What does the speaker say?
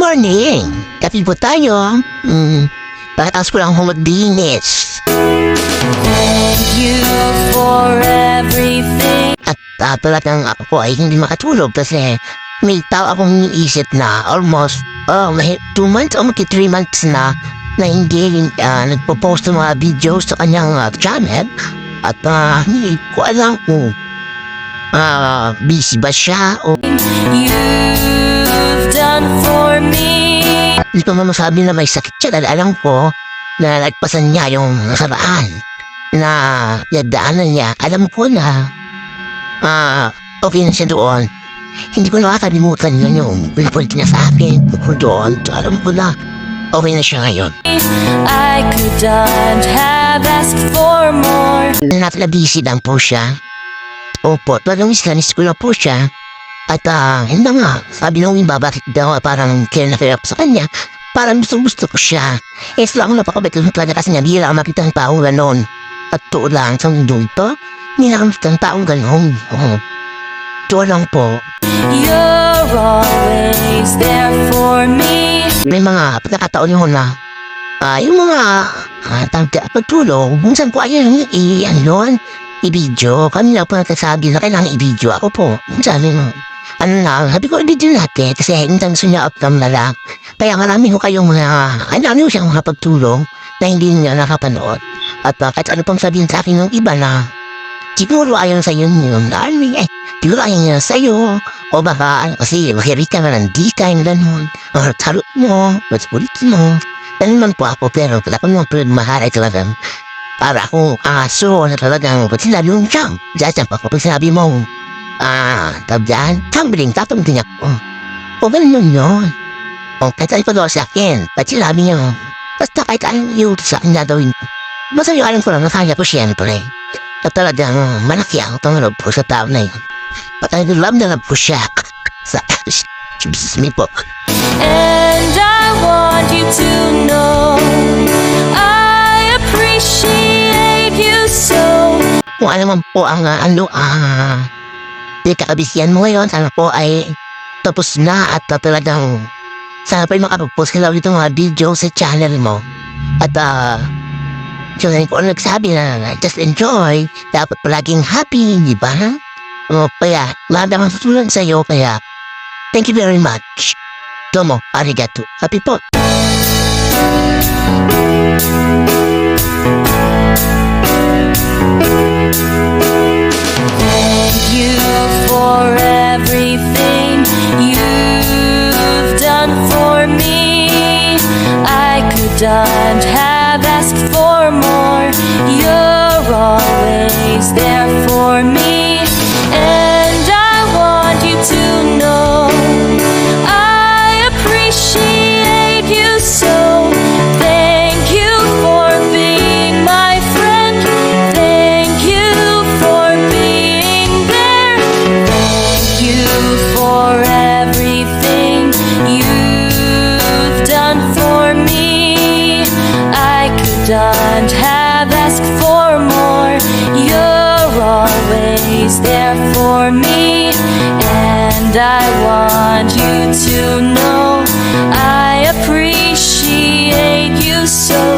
morning! Kape po tayo. Pagkatapos ko lang humaglinis. Thank you for everything. At talagang ako po ay hindi makatulog kasi may tao akong iniisip na almost 2 months o 3 months na hindi nagpo-post ng mga videos sa kanyang channel. At hindi ko alam kung busy ba siya o You've done for me. hindi ko masabi na may sakit siya dahil alam ko na nagpasan niya yung nasaraan na yadaanan niya. Alam ko na okay na siya doon. Hindi ko nakakalimutan yun yung pinapult niya sa akin tungkol doon. So, alam ko na okay na siya ngayon. I couldn't have asked for more. Busy lang po siya. Opo, talagang miss ko na po siya. At hindi nga, sabi nung iba, bakit daw parang care na care sa kanya. Parang gusto ko siya. Lang napakabait ko talaga kasi nga, bihira makita ang taong ganon. At to lang, sa mundo ito, hindi nakakita ang taong ganon. To lang po. You're always there for me. May mga pagkakataon yun na yung mga pagtulong, minsan ko ayun i-video. Kami na po nagsasabi na kailangan i-video ako po. Minsan sabi ko i-video natin kasi minsan gusto niya upload na lang. Kaya marami ko kayong marami ko siyang mga pagtulong na hindi niya nakapanood. At kahit ano pang sabihin sa akin ng iba na siguro ayaw sa iyo yun. Siguro ayaw niya sa iyo. O baka kasi makirit ka na ng di kain gano'n. Or tarot mo, mas ulit mo. Ganun man po ako pero wala ko naman pinagmahalay talagang para akong aso na talagang pag sinabi mong jump, jump ako. Pag sinabi mong tabdaan, tumbling ako. O ganun yun. O kahit saan pa doon sa akin, pag sinabi niya, basta kahit anong yung sa akin gagawin ko. Basta yung alam ko lang na kaya ko siyempre. At talagang malaki ang tumalog po sa tao na yun. At I love na lang po siya sa me po. And I want you to know I appreciate you so. Kung ano man po ang kakabisihan mo ngayon, sana po ay tapos na at talagang sana po ay makapag-post ka lang dito mga video sa channel mo. At so kung ano nagsabi na just enjoy, dapat palaging happy, di ba? Kaya lahat ang tutulong sa iyo, kaya thank you very much. Domo, arigato. Happy po. Thank you for everything you've done for me. I couldn't have asked for more. You're always there for me. And I want you to know I appreciate you so. Thank you for being my friend. Thank you for being there. Thank you for everything you've done for me. I couldn't have asked for more. You're always there for me. And I want you to know I appreciate you so.